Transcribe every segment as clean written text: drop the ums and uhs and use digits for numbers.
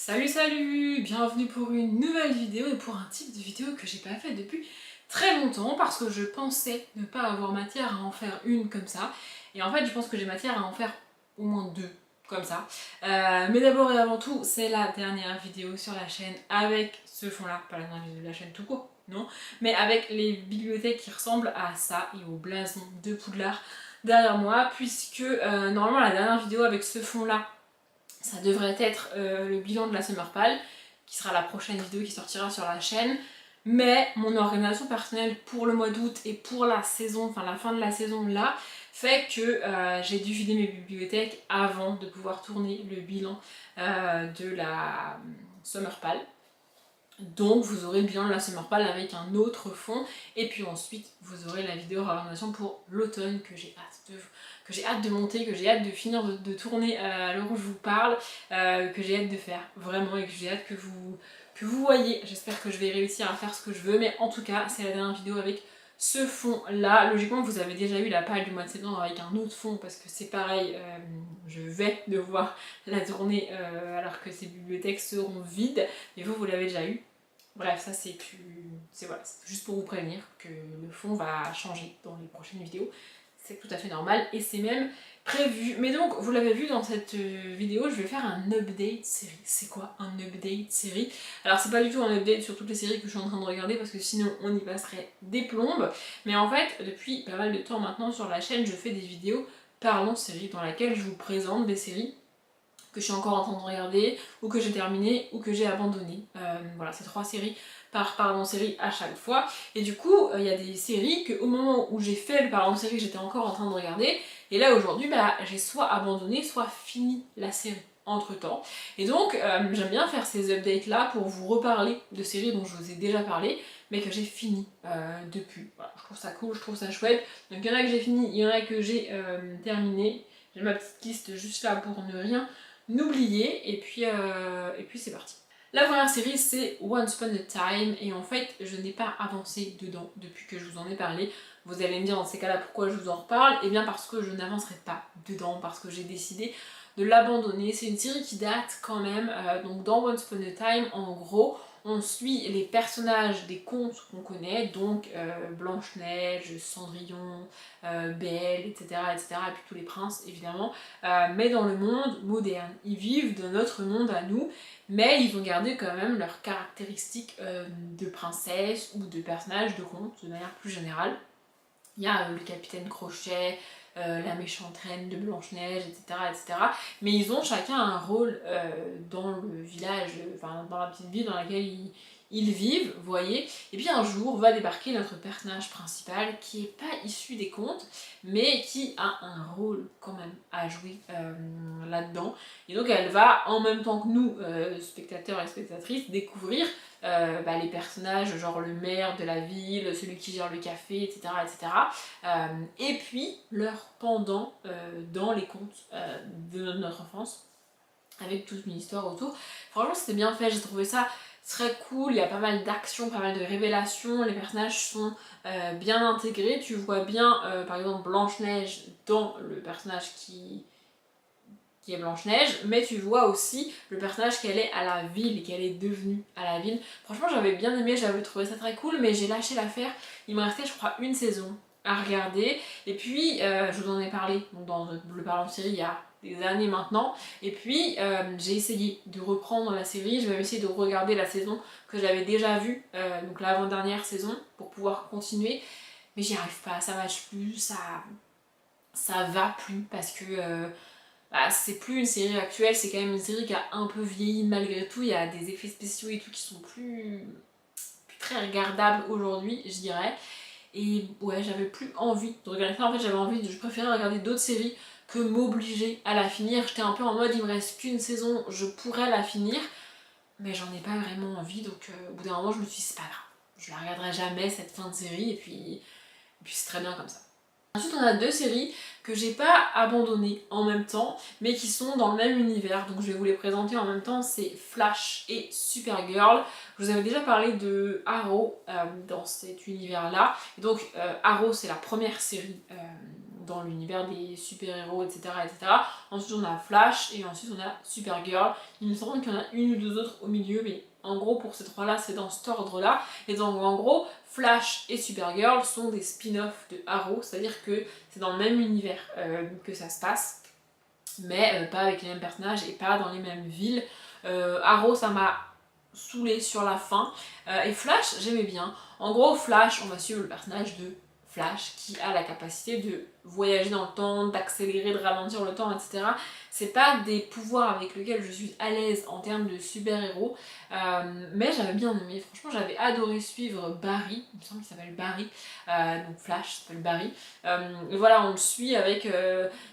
Salut, bienvenue pour une nouvelle vidéo et pour un type de vidéo que j'ai pas fait depuis très longtemps parce que je pensais ne pas avoir matière à en faire une comme ça et en fait je pense que j'ai matière à en faire au moins deux comme ça. Mais d'abord et avant tout, c'est la dernière vidéo sur la chaîne avec ce fond là, pas la dernière vidéo de la chaîne tout court, non, mais avec les bibliothèques qui ressemblent à ça et au blason de Poudlard derrière moi puisque normalement la dernière vidéo avec ce fond là ça devrait être le bilan de la Summer Pal, qui sera la prochaine vidéo qui sortira sur la chaîne. Mais mon organisation personnelle pour le mois d'août et pour la saison, enfin la fin de la saison là, fait que j'ai dû vider mes bibliothèques avant de pouvoir tourner le bilan de la Summer Pal. Donc vous aurez le bilan de la Summer Pal avec un autre fond et puis ensuite vous aurez la vidéo organisation pour l'automne que j'ai hâte de monter, que j'ai hâte de finir de tourner à l'heure où je vous parle, que j'ai hâte de faire vraiment et que j'ai hâte que vous voyez. J'espère que je vais réussir à faire ce que je veux, mais en tout cas c'est la dernière vidéo avec ce fond là. Logiquement vous avez déjà eu la page du mois de septembre avec un autre fond parce que c'est pareil, je vais devoir la tourner alors que ces bibliothèques seront vides, mais vous l'avez déjà eu. Bref, ça c'est voilà, juste pour vous prévenir que le fond va changer dans les prochaines vidéos. C'est tout à fait normal et c'est même prévu. Mais donc, vous l'avez vu dans cette vidéo, je vais faire un update série. C'est quoi un update série? Alors c'est pas du tout un update sur toutes les séries que je suis en train de regarder parce que sinon on y passerait des plombes. Mais en fait, depuis pas mal de temps maintenant sur la chaîne, je fais des vidéos parlant séries dans laquelle je vous présente des séries que je suis encore en train de regarder, ou que j'ai terminé, ou que j'ai abandonné. Voilà, c'est 3 séries par pardon série à chaque fois. Et du coup, il y a des séries que au moment où j'ai fait le pardon série, j'étais encore en train de regarder. Et là aujourd'hui, j'ai soit abandonné, soit fini la série entre temps. Et donc, j'aime bien faire ces updates là pour vous reparler de séries dont je vous ai déjà parlé, mais que j'ai fini depuis. Voilà, je trouve ça cool, je trouve ça chouette. Donc il y en a que j'ai fini, il y en a que j'ai terminé. J'ai ma petite liste juste là pour ne rien n'oubliez, et puis c'est parti. La première série c'est Once Upon a Time et en fait je n'ai pas avancé dedans depuis que je vous en ai parlé. Vous allez me dire dans ces cas là pourquoi je vous en reparle. Et bien parce que je n'avancerai pas dedans, parce que j'ai décidé de l'abandonner. C'est une série qui date quand même, donc dans Once Upon a Time en gros on suit les personnages des contes qu'on connaît, donc Blanche-Neige, Cendrillon, Belle, etc., etc., et puis tous les princes évidemment, mais dans le monde moderne. Ils vivent dans notre monde à nous, mais ils ont gardé quand même leurs caractéristiques de princesse ou de personnages de contes de manière plus générale. Il y a le capitaine Crochet, la méchante reine de Blanche-Neige, etc., etc. Mais ils ont chacun un rôle dans le village, enfin dans la petite ville dans laquelle ils vivent, vous voyez. Et puis un jour va débarquer notre personnage principal qui n'est pas issu des contes, mais qui a un rôle quand même à jouer là-dedans. Et donc elle va, en même temps que nous, spectateurs et spectatrices, découvrir les personnages, genre le maire de la ville, celui qui gère le café, etc. etc. Et puis leur pendant dans les contes de notre enfance, avec toute une histoire autour. Franchement c'était bien fait, j'ai trouvé ça très cool, il y a pas mal d'actions, pas mal de révélations, les personnages sont bien intégrés, tu vois bien par exemple Blanche-Neige dans le personnage qui est Blanche-Neige, mais tu vois aussi le personnage qu'elle est à la ville, qu'elle est devenue à la ville. Franchement j'avais bien aimé, j'avais trouvé ça très cool, mais j'ai lâché l'affaire. Il me restait je crois une saison à regarder, et puis je vous en ai parlé donc dans le parlant série il y a des années maintenant, et puis j'ai essayé de reprendre la série, je vais essayer de regarder la saison que j'avais déjà vue, donc l'avant-dernière saison, pour pouvoir continuer, mais j'y arrive pas, ça marche plus, ça va plus, parce que c'est plus une série actuelle, c'est quand même une série qui a un peu vieilli malgré tout, il y a des effets spéciaux et tout qui sont plus très regardables aujourd'hui, je dirais. Et ouais, j'avais plus envie de regarder ça, en fait je préférais regarder d'autres séries que m'obliger à la finir. J'étais un peu en mode il me reste qu'une saison, je pourrais la finir, mais j'en ai pas vraiment envie, donc au bout d'un moment je me suis dit c'est pas grave, je la regarderai jamais cette fin de série, et puis c'est très bien comme ça. Ensuite on a deux séries que j'ai pas abandonnées en même temps, mais qui sont dans le même univers, donc je vais vous les présenter en même temps, c'est Flash et Supergirl. Je vous avais déjà parlé de Arrow dans cet univers là, et donc Arrow c'est la première série dans l'univers des super-héros, etc. Ensuite on a Flash et ensuite on a Supergirl. Il me semble qu'il y en a une ou deux autres au milieu, mais en gros pour ces trois-là c'est dans cet ordre-là. Et donc en gros Flash et Supergirl sont des spin-offs de Arrow, c'est-à-dire que c'est dans le même univers que ça se passe, mais pas avec les mêmes personnages et pas dans les mêmes villes. Arrow ça m'a saoulé sur la fin, et Flash j'aimais bien. En gros Flash, on va suivre le personnage de Flash qui a la capacité de voyager dans le temps, d'accélérer, de ralentir le temps, etc. C'est pas des pouvoirs avec lesquels je suis à l'aise en termes de super-héros, mais j'avais bien aimé. Franchement, j'avais adoré suivre Barry, il me semble qu'il s'appelle Barry, donc Flash s'appelle Barry. Et voilà, on le suit avec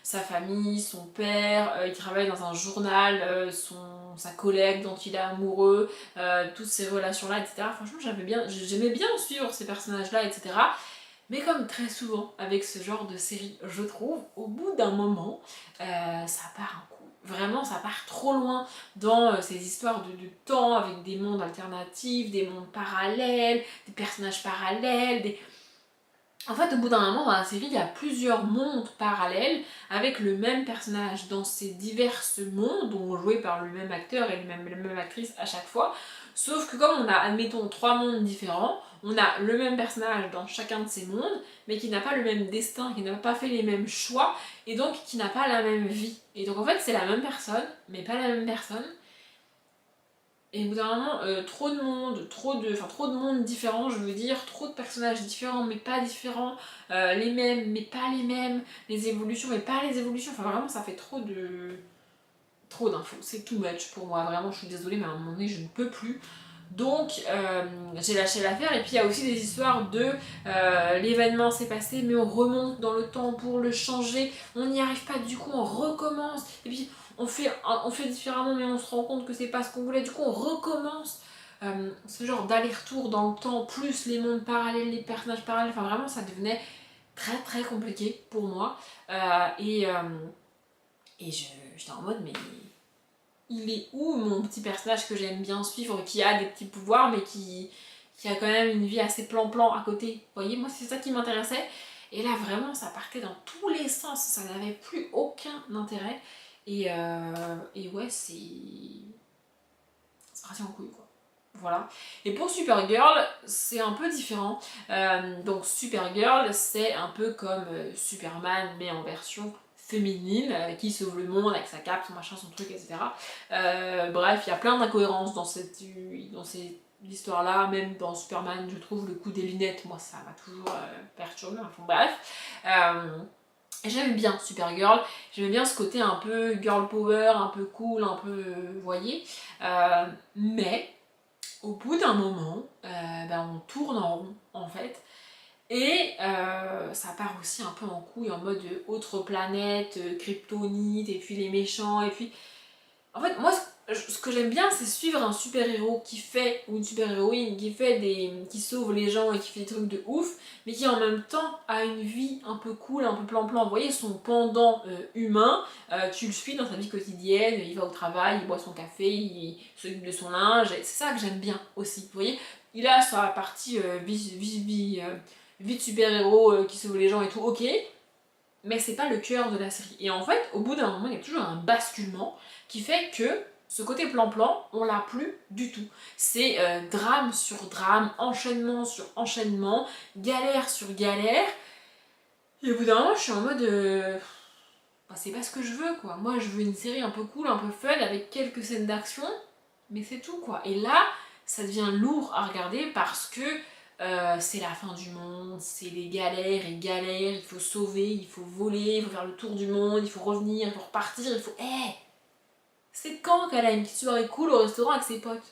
sa famille, son père, il travaille dans un journal, sa collègue dont il est amoureux, toutes ces relations-là, etc. Franchement, j'aimais bien suivre ces personnages-là, etc. Mais comme très souvent avec ce genre de série, je trouve, au bout d'un moment, ça part un coup. Vraiment, ça part trop loin dans ces histoires de temps avec des mondes alternatifs, des mondes parallèles, des personnages parallèles, En fait, au bout d'un moment, dans la série, il y a plusieurs mondes parallèles avec le même personnage dans ces divers mondes, donc joués par le même acteur et la même actrice à chaque fois. Sauf que comme on a, admettons, trois mondes différents, on a le même personnage dans chacun de ces mondes, mais qui n'a pas le même destin, qui n'a pas fait les mêmes choix, et donc qui n'a pas la même vie. Et donc en fait, c'est la même personne, mais pas la même personne. Et au bout d'un moment, trop de monde, trop de mondes différents, je veux dire, trop de personnages différents mais pas différents, les mêmes mais pas les mêmes, les évolutions mais pas les évolutions, enfin vraiment ça fait trop d'infos, c'est too much pour moi, vraiment je suis désolée mais à un moment donné je ne peux plus. Donc j'ai lâché l'affaire, et puis il y a aussi des histoires de l'événement s'est passé mais on remonte dans le temps pour le changer, on n'y arrive pas, du coup on recommence, et puis on fait différemment mais on se rend compte que c'est pas ce qu'on voulait, du coup on recommence. Ce genre d'aller-retour dans le temps, plus les mondes parallèles, les personnages parallèles, enfin vraiment ça devenait très très compliqué pour moi. Et j'étais en mode mais il est où mon petit personnage que j'aime bien suivre, qui a des petits pouvoirs mais qui a quand même une vie assez plan-plan à côté. Vous voyez, moi c'est ça qui m'intéressait. Et là vraiment ça partait dans tous les sens, ça n'avait plus aucun intérêt. Et ouais, c'est parti en couille quoi. Voilà. Et pour Supergirl, c'est un peu différent. Donc Supergirl, c'est un peu comme Superman, mais en version féminine, qui sauve le monde avec sa cape, son machin, son truc, etc. Bref, il y a plein d'incohérences dans cette histoire-là. Même dans Superman, je trouve le coup des lunettes, moi ça m'a toujours perturbé. Enfin bref. J'aime bien Supergirl, j'aime bien ce côté un peu girl power, un peu cool, un peu, vous voyez. Mais au bout d'un moment, on tourne en rond en fait. Et ça part aussi un peu en couille en mode autre planète, kryptonite, et puis les méchants, et puis... En fait, moi, ce que j'aime bien, c'est suivre un super-héros qui fait, ou une super-héroïne qui sauve les gens et qui fait des trucs de ouf, mais qui en même temps a une vie un peu cool, un peu plan-plan. Vous voyez, son pendant humain, tu le suis dans sa vie quotidienne, il va au travail, il boit son café, il s'occupe de son linge, c'est ça que j'aime bien aussi. Vous voyez, il a sa partie vie de super-héros qui sauve les gens et tout, ok, mais c'est pas le cœur de la série. Et en fait, au bout d'un moment, il y a toujours un basculement qui fait que ce côté plan-plan, on l'a plus du tout. C'est drame sur drame, enchaînement sur enchaînement, galère sur galère. Et au bout d'un moment, je suis en mode... c'est pas ce que je veux, quoi. Moi, je veux une série un peu cool, un peu fun, avec quelques scènes d'action, mais c'est tout, quoi. Et là, ça devient lourd à regarder parce que c'est la fin du monde, c'est les galères et galères, il faut sauver, il faut voler, il faut faire le tour du monde, il faut revenir, il faut repartir, il faut... C'est quand qu'elle a une petite soirée cool au restaurant avec ses potes?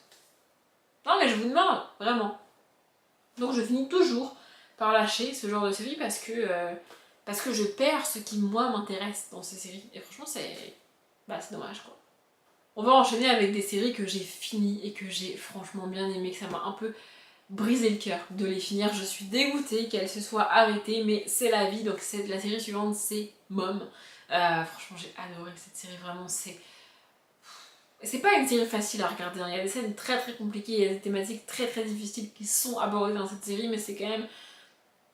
Non mais je vous demande, vraiment. Donc je finis toujours par lâcher ce genre de série parce que je perds ce qui moi m'intéresse dans ces séries. Et franchement c'est dommage quoi. On va enchaîner avec des séries que j'ai finies et que j'ai franchement bien aimé, que ça m'a un peu brisé le cœur de les finir. Je suis dégoûtée qu'elles se soient arrêtées, mais c'est la vie. Donc la série suivante c'est Mom. Franchement j'ai adoré cette série, vraiment c'est pas une série facile à regarder, hein. Il y a des scènes très très compliquées, il y a des thématiques très très difficiles qui sont abordées dans cette série, mais c'est quand même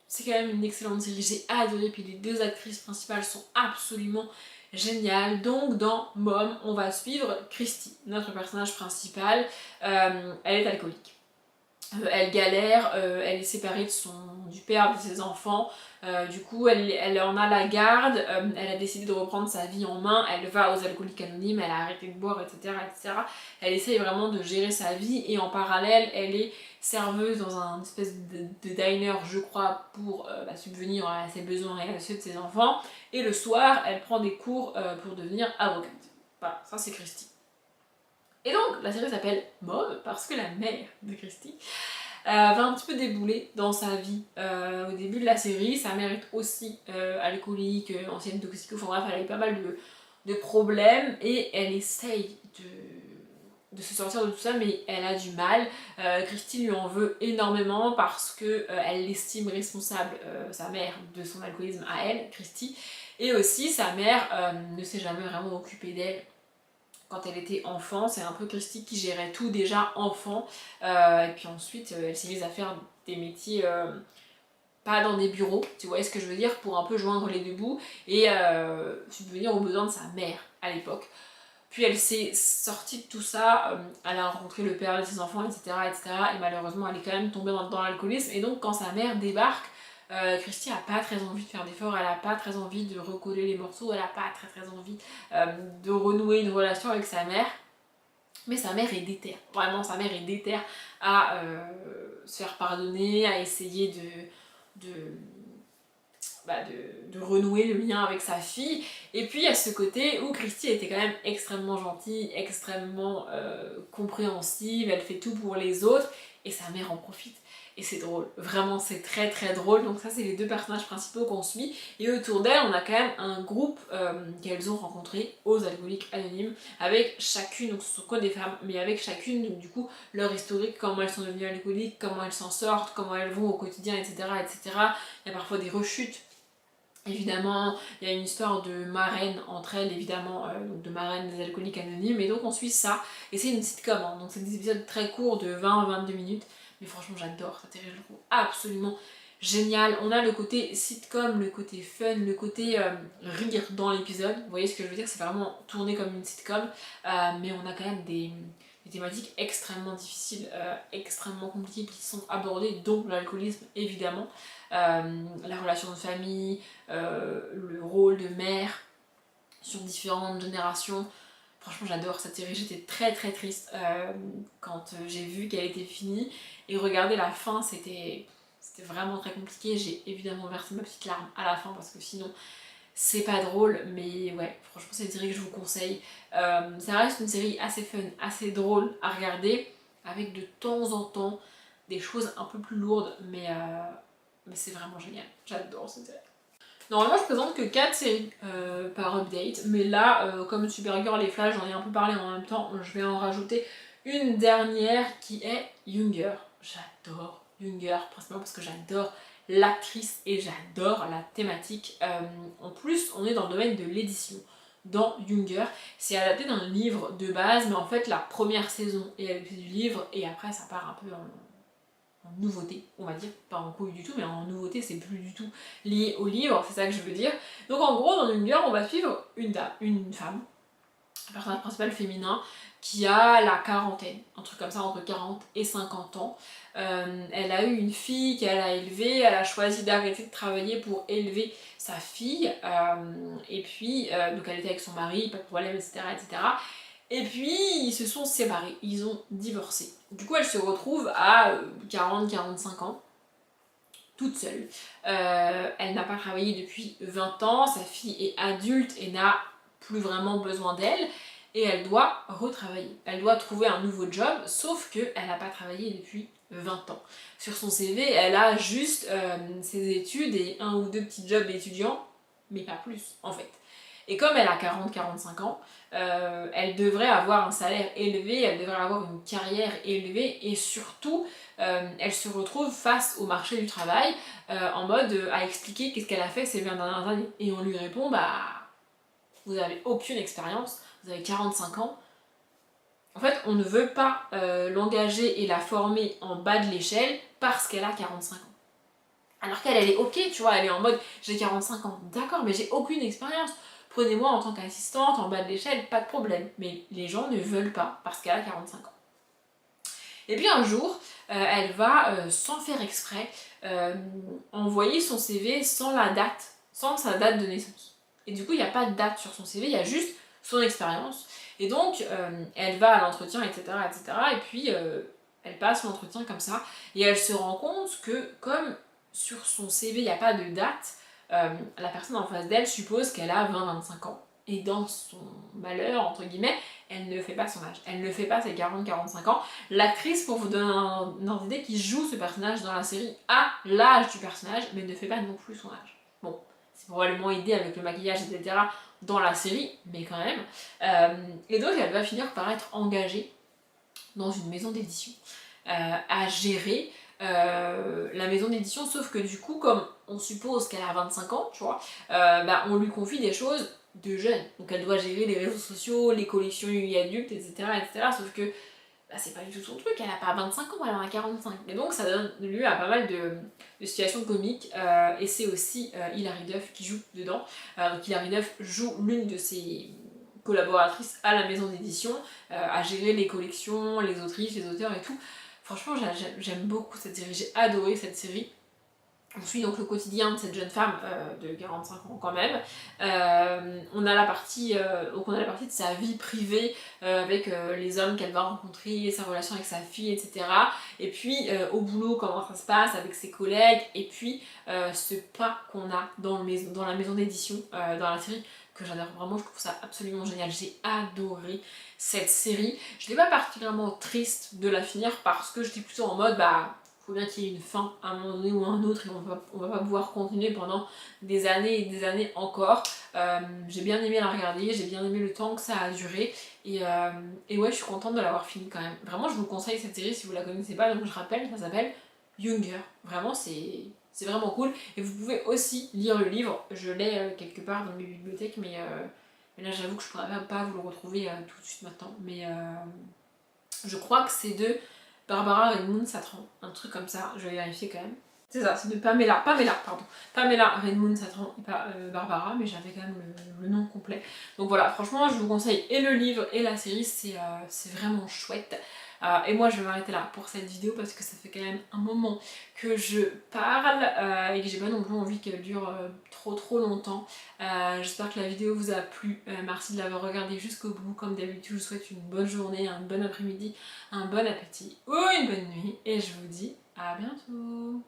c'est quand même une excellente série, j'ai adoré, puis les deux actrices principales sont absolument géniales. Donc dans Mom, on va suivre Christy, notre personnage principal. Elle est alcoolique. Elle galère, elle est séparée du père de ses enfants, du coup elle en a la garde, elle a décidé de reprendre sa vie en main, elle va aux alcooliques anonymes, elle a arrêté de boire, etc. etc. Elle essaye vraiment de gérer sa vie et en parallèle elle est serveuse dans un espèce de diner, je crois, pour subvenir à ses besoins et à ceux de ses enfants, et le soir elle prend des cours pour devenir avocate. Voilà, ça c'est Christy. Et donc la série s'appelle Mom parce que la mère de Christy va un petit peu débouler dans sa vie. Au début de la série, sa mère est aussi alcoolique, ancienne toxico, enfin bref, elle a eu pas mal de problèmes et elle essaye de se sortir de tout ça, mais elle a du mal. Christy lui en veut énormément parce que elle l'estime responsable, sa mère, de son alcoolisme à elle, Christy, et aussi sa mère ne s'est jamais vraiment occupée d'elle quand elle était enfant. C'est un peu Christy qui gérait tout déjà enfant, et puis ensuite elle s'est mise à faire des métiers pas dans des bureaux, tu vois ce que je veux dire, pour un peu joindre les deux bouts et subvenir aux besoins de sa mère à l'époque. Puis elle s'est sortie de tout ça, elle a rencontré le père de ses enfants, etc., etc. Et malheureusement elle est quand même tombée dans l'alcoolisme, et donc quand sa mère débarque, Christy a pas très envie de faire d'efforts, elle a pas très envie de recoller les morceaux, elle a pas très envie de renouer une relation avec sa mère. Mais sa mère est déterre, vraiment sa mère est déterre à se faire pardonner, à essayer de renouer le lien avec sa fille. Et puis il y a ce côté où Christy était quand même extrêmement gentille, extrêmement compréhensive, elle fait tout pour les autres, et sa mère en profite. Et c'est drôle, vraiment c'est très drôle. Donc ça c'est les deux personnages principaux qu'on suit, et autour d'elle on a quand même un groupe qu'elles ont rencontré aux alcooliques anonymes, avec chacune, donc ce sont que des femmes, mais avec chacune donc, du coup leur historique, comment elles sont devenues alcooliques, comment elles s'en sortent, comment elles vont au quotidien, etc. etc. Il y a parfois des rechutes. Évidemment, il y a une histoire de marraine entre elles, évidemment, donc de marraine des alcooliques anonymes, et donc on suit ça. Et c'est une sitcom, hein, donc c'est des épisodes très courts de 20-22 minutes, mais franchement j'adore cette série, je la trouve absolument géniale. On a le côté sitcom, le côté fun, le côté rire dans l'épisode, vous voyez ce que je veux dire, c'est vraiment tourné comme une sitcom, mais on a quand même des thématiques extrêmement difficiles, extrêmement compliquées qui sont abordées, dont l'alcoolisme évidemment, la relation de famille, le rôle de mère sur différentes générations. Franchement j'adore cette série, j'étais très triste quand j'ai vu qu'elle était finie, et regarder la fin c'était vraiment très compliqué. J'ai évidemment versé ma petite larme à la fin parce que sinon c'est pas drôle, mais ouais, franchement c'est une série que je vous conseille. Ça reste une série assez fun, assez drôle à regarder, avec de temps en temps des choses un peu plus lourdes, mais c'est vraiment génial, j'adore cette série. Normalement je présente que 4 séries par update, mais là comme Supergirl et Flash j'en ai un peu parlé en même temps, je vais en rajouter une dernière qui est Younger. J'adore Younger, principalement parce que j'adore l'actrice et j'adore la thématique. En plus on est dans le domaine de l'édition. Dans Younger, c'est adapté d'un livre de base, mais en fait la première saison est adaptée du livre et après ça part un peu en nouveauté, on va dire, pas en couille du tout, mais en nouveauté, c'est plus du tout lié au livre, c'est ça que je veux dire. Donc en gros, dans Younger, on va suivre une femme, un personnage principal féminin, qui a la quarantaine, un truc comme ça, entre 40 et 50 ans. Elle a eu une fille qu'elle a élevée, elle a choisi d'arrêter de travailler pour élever sa fille, et puis, donc elle était avec son mari, pas de problème, etc., etc. Et puis ils se sont séparés, ils ont divorcé. Du coup elle se retrouve à 40-45 ans, toute seule. Elle n'a pas travaillé depuis 20 ans, sa fille est adulte et n'a plus vraiment besoin d'elle, et elle doit retravailler. Elle doit trouver un nouveau job, sauf qu'elle n'a pas travaillé depuis 20 ans. Sur son CV, elle a juste ses études et un ou deux petits jobs étudiants, mais pas plus en fait. Et comme elle a 40-45 ans, elle devrait avoir un salaire élevé, elle devrait avoir une carrière élevée, et surtout, elle se retrouve face au marché du travail en mode à expliquer qu'est-ce qu'elle a fait ces 20 dernières années. Et on lui répond, bah, vous n'avez aucune expérience, vous avez 45 ans. En fait, on ne veut pas l'engager et la former en bas de l'échelle parce qu'elle a 45 ans. Alors qu'elle, elle est ok, tu vois, elle est en mode j'ai 45 ans, d'accord, mais j'ai aucune expérience. Prenez-moi en tant qu'assistante, en bas de l'échelle, pas de problème. Mais les gens ne veulent pas parce qu'elle a 45 ans. Et puis un jour, elle va, sans faire exprès, envoyer son CV sans la date, sans sa date de naissance. Et du coup, il n'y a pas de date sur son CV, il y a juste son expérience. Et donc, elle va à l'entretien, etc., etc. Et puis, elle passe l'entretien comme ça. Et elle se rend compte que, comme sur son CV, il n'y a pas de date, la personne en face d'elle suppose qu'elle a 20-25 ans. Et dans son malheur, entre guillemets, elle ne fait pas son âge. Elle ne fait pas ses 40-45 ans. L'actrice, pour vous donner un ordre d'idée, qui joue ce personnage dans la série, a l'âge du personnage, mais ne fait pas non plus son âge. Bon, c'est probablement aidé avec le maquillage, etc. dans la série, mais quand même. Et donc, elle va finir par être engagée dans une maison d'édition à gérer la maison d'édition, sauf que du coup, comme on suppose qu'elle a 25 ans, tu vois, bah, on lui confie des choses de jeune. Donc elle doit gérer les réseaux sociaux, les collections UI adultes, etc. etc. Sauf que bah, c'est pas du tout son truc, elle a pas 25 ans, elle en a 45. Et donc ça donne lieu à pas mal de situations comiques. Et c'est aussi Hilary Duff qui joue dedans. Donc Hilary Duff joue l'une de ses collaboratrices à la maison d'édition, à gérer les collections, les autrices, les auteurs et tout. Franchement, j'aime beaucoup cette série, j'ai adoré cette série. On suit donc le quotidien de cette jeune femme de 45 ans quand même. On a la partie de sa vie privée avec les hommes qu'elle va rencontrer, sa relation avec sa fille, etc. Et puis au boulot, comment ça se passe avec ses collègues. Et puis ce pas qu'on a dans la maison d'édition, dans la série, que j'adore vraiment, je trouve ça absolument génial. J'ai adoré cette série. Je n'étais pas particulièrement triste de la finir parce que j'étais plutôt en mode bah faut bien qu'il y ait une fin à un moment donné ou à un autre et on va pas pouvoir continuer pendant des années et des années encore. J'ai bien aimé la regarder, j'ai bien aimé le temps que ça a duré et ouais, je suis contente de l'avoir fini quand même. Vraiment, je vous conseille cette série si vous la connaissez pas, donc je rappelle, ça s'appelle Younger. Vraiment, c'est vraiment cool. Et vous pouvez aussi lire le livre, je l'ai quelque part dans mes bibliothèques, mais là j'avoue que je pourrais pas vous le retrouver tout de suite maintenant. Mais je crois que c'est de Barbara Redmond Satran, un truc comme ça, je vais vérifier quand même. C'est ça, c'est de Pamela Redmond Satran et pas Barbara, mais j'avais quand même le nom complet. Donc voilà, franchement, je vous conseille et le livre et la série, c'est vraiment chouette. Et moi, je vais m'arrêter là pour cette vidéo parce que ça fait quand même un moment que je parle et que j'ai pas non plus envie qu'elle dure trop longtemps. J'espère que la vidéo vous a plu. Merci de l'avoir regardée jusqu'au bout. Comme d'habitude, je vous souhaite une bonne journée, un bon après-midi, un bon appétit ou une bonne nuit. Et je vous dis à bientôt.